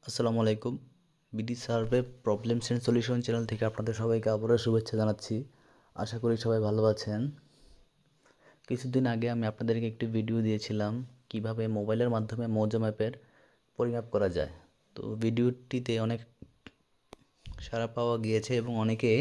আসসালামু আলাইকুম। BD survey problems and solution channel থেকে আপনাদের সবাইকে আবারও শুভেচ্ছা জানাচ্ছি। আশা করি সবাই ভালো আছেন। কিছুদিন আগে আমি আপনাদেরকে একটি ভিডিও দিয়েছিলাম কিভাবে মোবাইলের মাধ্যমে মৌজা ম্যাপের পরিমাপ করা যায়। তো ভিডিওটিতে অনেক সাড়া পাওয়া গিয়েছে এবং অনেকে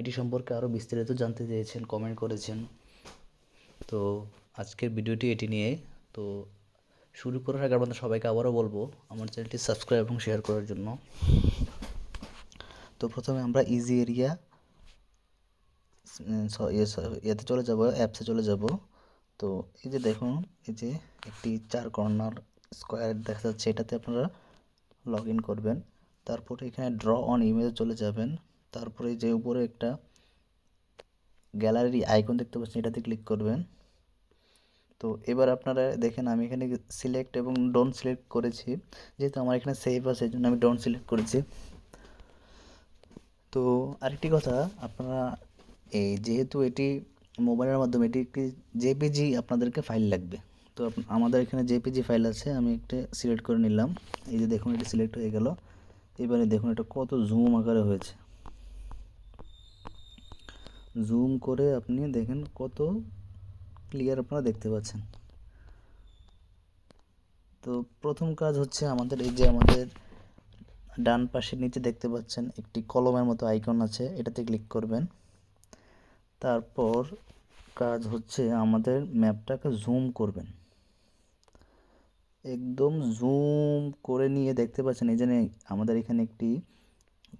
এটি সম্পর্কে আরও বিস্তারিত জানতে চেয়েছেন, কমেন্ট করেছেন। তো আজকের ভিডিওটি এটি নিয়ে। তো শুরু করার আগে আপনাদের সবাইকে আবারও বলবো আমার চ্যানেলটি সাবস্ক্রাইব এবং শেয়ার করার জন্য। তো প্রথমে আমরা ইজি এরিয়া ইয়েতে চলে যাব, অ্যাপসে চলে যাব। তো এই যে দেখুন, এই যে একটি 4 কর্নার স্কোয়ার দেখা যাচ্ছে, এটাতে আপনারা লগ ইন করবেন। তারপরে এখানে ড্র অন ইমেজে চলে যাবেন। তারপরে যে উপরে একটা গ্যালারি আইকন দেখতে পাচ্ছেন, এটাতে ক্লিক করবেন। তো এবার আপনারা দেখেন আমি এখানে সিলেক্ট এবং ডোন্ট সিলেক্ট করেছি, যেহেতু আমার এখানে সেভ আছে এই জন্য আমি ডোন্ট সিলেক্ট করেছি। তো আরেকটি কথা, আপনারা যেহেতু এটি মোবাইলের মাধ্যমে, এটি একটি জেপিজি আপনাদেরকে ফাইল লাগবে। তো আমাদের এখানে জেপিজি ফাইল আছে, আমি একটা সিলেক্ট করে নিলাম। এই যে দেখুন, এটি সিলেক্ট হয়ে গেল। এবারে দেখুন এটা কত জুম আকারে হয়েছে। জুম করে আপনি দেখেন কত ক্লিয়ার আপনারা দেখতে পাচ্ছেন। তো প্রথম কাজ হচ্ছে আমাদের, এই যে আমাদের ডান পাশের নিচে দেখতে পাচ্ছেন একটি কলমের মতো আইকন আছে, এটাতে ক্লিক করবেন। তারপর কাজ হচ্ছে আমাদের ম্যাপটাকে জুম করবেন, একদম জুম করে নিয়ে দেখতে পাচ্ছেন এই যে আমাদের এখানে একটি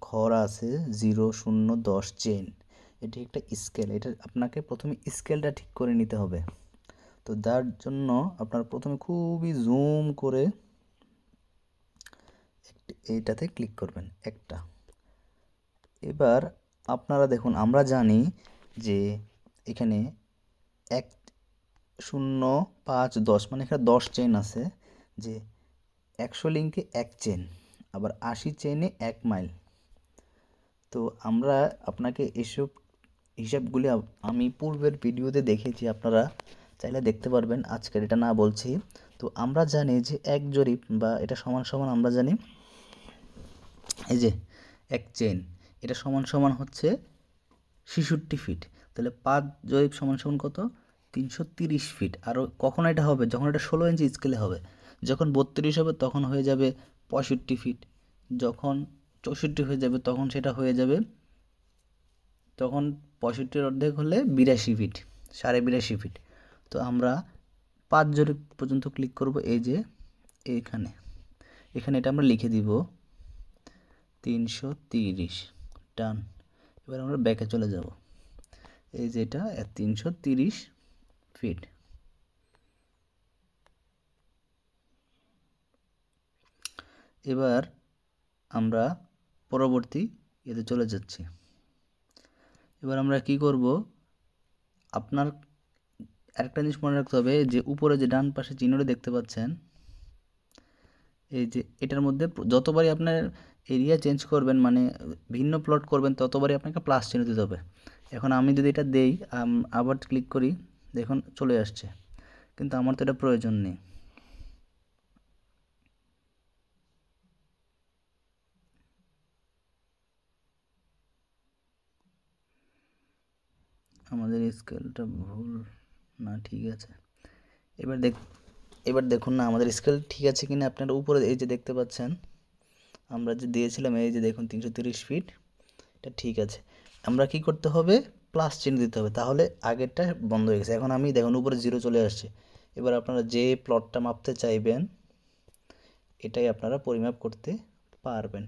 ঘর আছে 0 0 10 চেন। এটি একটা স্কেল, এটা আপনাকে প্রথমে স্কেলটা ঠিক করে নিতে হবে। তো তার জন্য আপনার প্রথমে খুবই জুম করে এইটাতে ক্লিক করবেন একটা। এবার আপনারা দেখুন, আমরা জানি যে এখানে 1 0 5 10 মানে এখানে 10 চেন আছে, যে 100 লিঙ্কে 1 চেন, আবার 80 চেনে 1 মাইল। তো আমরা আপনাকে এসব হিসাবগুলি আমি পূর্বের ভিডিওতে দেখেছি, আপনারা চাইলে দেখতে পারবেন, আজকের এটা না বলছি। তো আমরা জানি যে 1 জরিপ বা এটা সমান সমান, আমরা জানি এই যে 1 চেন, এটা সমান সমান হচ্ছে 66 ফিট। তাহলে 5 জরিপ সমান সমান কত? 330 ফিট। আর কখন এটা হবে? যখন এটা 16 ইঞ্চি স্কেলে হবে। যখন 32 হবে তখন হয়ে যাবে 65 ফিট। যখন 64 হয়ে যাবে তখন সেটা হয়ে যাবে, তখন 65-এর অর্ধেক হলে 82 ফিট, 82.5 ফিট। তো আমরা 5 জরিপ পর্যন্ত ক্লিক করব। এই যে এখানে এখানে এটা আমরা লিখে দিব 330, ডান। এবার আমরা ব্যাকে চলে যাব। এই যে এটা 330 ফিট। এবার আমরা পরবর্তী এতে চলে যাচ্ছি। এবার আমরা কি করব, আপনার আরেকটা জিনিস মনে রাখতে হবে, যে উপরে যে ডান পাশে চিহ্নটা দেখতে পাচ্ছেন, এই যে এটার মধ্যে যতবারই আপনার এরিয়া চেঞ্জ করবেন, মানে ভিন্ন প্লট করবেন, ততবারই আপনাকে প্লাস চিহ্ন দিতে হবে। এখন আমি যদি এটা দেই, আবার ক্লিক করি, দেখুন চলে আসছে, কিন্তু আমার তো এটা প্রয়োজন নেই। আমাদের স্কেলটা ভুল না, ঠিক আছে। এবার দেখুন না আমাদের স্কেল ঠিক আছে কিনা। আপনারা উপরে এই যে দেখতে পাচ্ছেন আমরা যে দিয়েছিলাম, এই যে দেখুন 330 ফিট, এটা ঠিক আছে। আমরা কি করতে হবে? প্লাস চিহ্ন দিতে হবে, তাহলে আগেরটা বন্ধ হয়ে গেছে। এখন আমি দেখুন উপরে 0 চলে আসছে। এবার আপনারা যে প্লটটা মাপতে চাইবেন এটাই আপনারা পরিমাপ করতে পারবেন।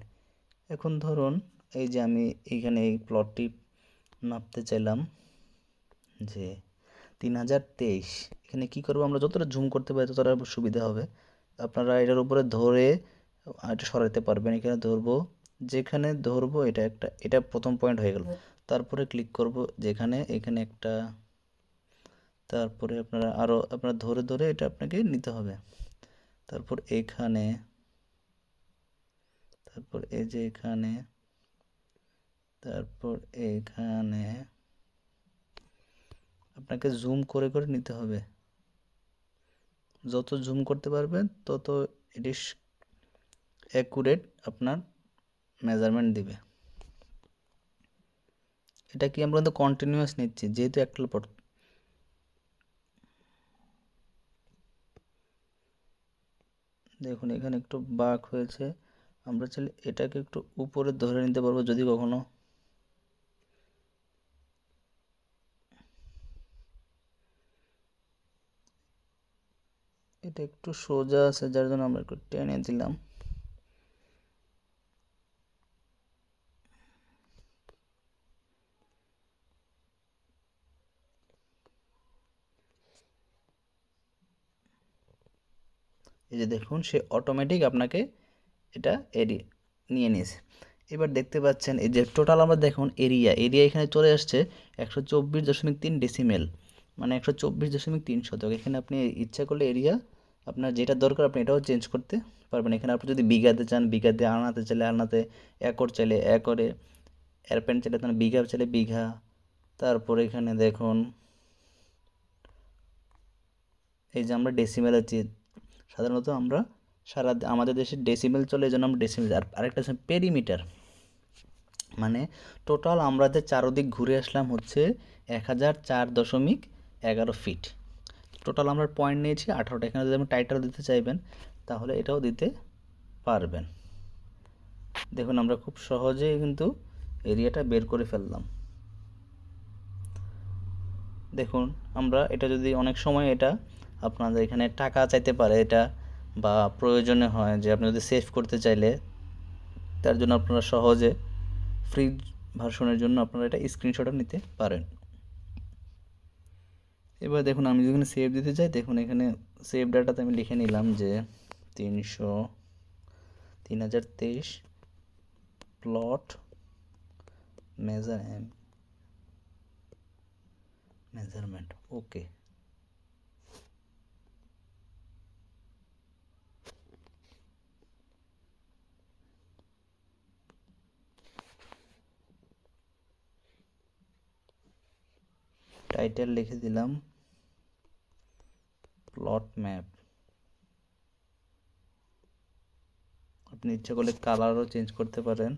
এখন ধরুন এই যে আমি এইখানে এই প্লটটি মাপতে চাইলাম যে 3023। এখানে কি করব, আমরা যতটা জুম করতে পারি ততটা সুবিধা হবে। আপনারা এটার উপরে ধরে এটা সরাতে পারবেন। এখানে ধরবো, যেখানে ধরবো এটা একটা, এটা প্রথম পয়েন্ট হয়ে গেল। তারপরে ক্লিক করব যেখানে, এখানে একটা, তারপরে আপনারা আরও আপনারা ধরে ধরে এটা আপনাকে নিতে হবে। তারপর এখানে, তারপর এই যে এখানে, তারপর এখানে আপনাকে জুম করে করে নিতে হবে। যত জুম করতে পারবেন তত এটি অ্যাকুরেট আপনার মেজারমেন্ট দিবে। এটা কি আমরা কিন্তু কন্টিনিউয়াস নিচ্ছি যেহেতু একটার পর। দেখুন এখানে একটু বাঁক হয়েছে, আমরা চাইলে এটাকে একটু উপরে ধরে নিতে পারবো যদি কখনো এটা একটু সোজা আছে যার জন্য আমরা একটু টেনে দিলাম। এই যে দেখুন সে অটোমেটিক আপনাকে এটা এরিয়া নিয়ে নিয়েছে। এবার দেখতে পাচ্ছেন এই যে টোটাল আমরা দেখুন এরিয়া এখানে চলে আসছে 124.3 ডেসিমেল, মানে 124.3 শতক। এখানে আপনি ইচ্ছা করলে এরিয়া আপনার যেটা দরকার আপনি এটাও চেঞ্জ করতে পারবেন। এখানে আপনি যদি বিঘাতে চান বিঘাতে, আনাতে চাইলে আনাতে, একর চাইলে একরে, এরপেন চাইলে তাহলে বিঘা চাইলে বিঘা। তারপর এখানে দেখুন এই যে আমরা ডেসিমেল আছে, সাধারণত আমরা আমাদের দেশে ডেসিমেল চলে, এই জন্য আমরা ডেসিমেল। আর আরেকটা হচ্ছে পেরিমিটার, মানে টোটাল আমরা যে চারদিক ঘুরে আসলাম হচ্ছে 1004.11 ফিট। টোটাল আমরা পয়েন্ট নিয়েছি 18টা। এখানে যদি আপনি টাইটেল দিতে চাইবেন তাহলে এটাও দিতে পারবেন। দেখুন আমরা খুব সহজেই কিন্তু এরিয়াটা বের করে ফেললাম। দেখুন আমরা এটা যদি অনেক সময় এটা আপনাদের এখানে টাকা চাইতে পারে এটা, বা প্রয়োজনে হয় যে আপনি যদি সেভ করতে চাইলে তার জন্য আপনারা সহজে ফ্রি ভার্সনের জন্য আপনারা এটা স্ক্রিনশটও নিতে পারেন। এবার দেখুন আমি যখন সেভ দিতে চাই, দেখুন এখানে সেভ ডাটাতে আমি লিখে নিলাম যে 3023 প্লট মেজারমেন্ট ওকে। টাইটেল লিখে দিলাম প্লট ম্যাপ। আপনি ইচ্ছা করলে কালারও চেঞ্জ করতে পারেন।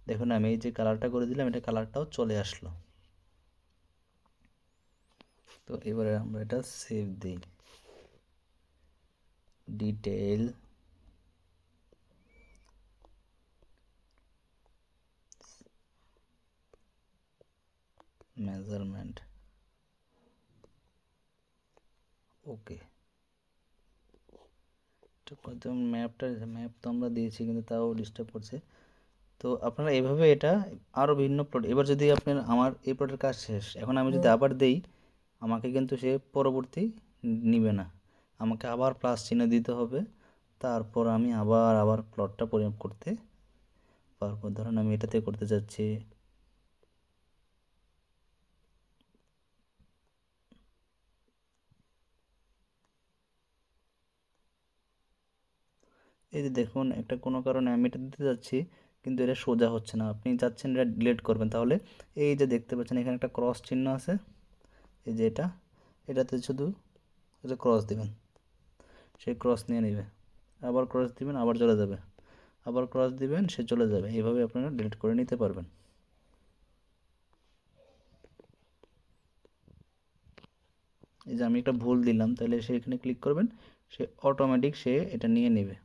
দেখুন আমি এই যে কালারটা করে দিলাম এটা কালারটাও চলে আসলো। তো এবারে আমরা এটা সেভ দিই। ডিটেইল মেজারমেন্ট ওকে। ম্যাপ তো আমরা দিয়েছি কিন্তু তাও ডিস্টার্ব করছে। তো আপনারা এইভাবে এটা আরও ভিন্ন প্লট। এবার যদি আপনার আমার এই প্লটের কাজ শেষ, এখন আমি যদি আবার দেই আমাকে কিন্তু সে পরবর্তী নিবে না, আমাকে আবার প্লাস চিহ্ন দিতে হবে, তারপর আমি আবার প্লটটা পরিমাপ করতে পারবো। ধরুন আমি এটাতে করতে যাচ্ছি, এই যে দেখুন একটা কোনো কারণে আমি এটা দিতে যাচ্ছি কিন্তু এটা সোজা হচ্ছে না, আপনি চাচ্ছেন এটা ডিলিট করবেন, তাহলে এই যে দেখতে পাচ্ছেন এখানে একটা ক্রস চিহ্ন আছে, এই যে এটাতে শুধু এটা ক্রস দিবেন, সেই ক্রস নিয়ে নেবে, আবার ক্রস দিবেন আবার চলে যাবে, আবার ক্রস দিবেন সে চলে যাবে। এইভাবে আপনারা ডিলিট করে নিতে পারবেন। এই যে আমি একটা ভুল দিলাম, তাহলে সে এখানে ক্লিক করবেন, সে অটোমেটিক সে এটা নিয়ে নেবে।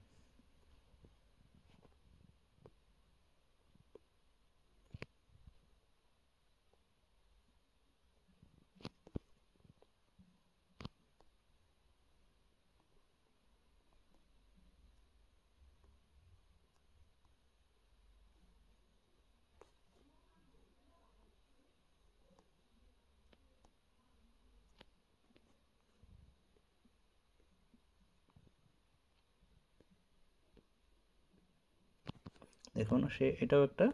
দেখুন সে এটাও একটা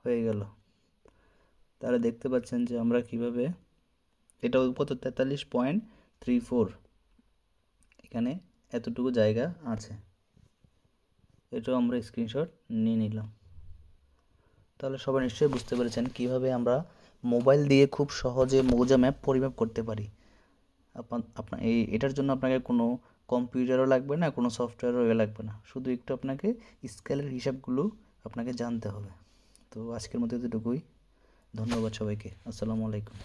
হয়ে গেল। তাহলে দেখতে পাচ্ছেন যে আমরা কিভাবে এটাও কত 43.34, এখানে এতটুকু জায়গা আছে, এটাও আমরা স্ক্রিনশট নিয়ে নিলাম। তাহলে সবাই নিশ্চয়ই বুঝতে পেরেছেন কিভাবে আমরা মোবাইল দিয়ে খুব সহজে মৌজা ম্যাপ পরিমাপ করতে পারি। আপনার এটার জন্য আপনাকে কোনো কম্পিউটারও লাগবে না, কোনো সফটওয়্যারও লাগবে না, শুধু একটু আপনাকে স্কেলের হিসাবগুলো আপনাকে জানতে হবে। তো আজকের মতো এতটুকুই। ধন্যবাদ সবাইকে। আসসালামু আলাইকুম।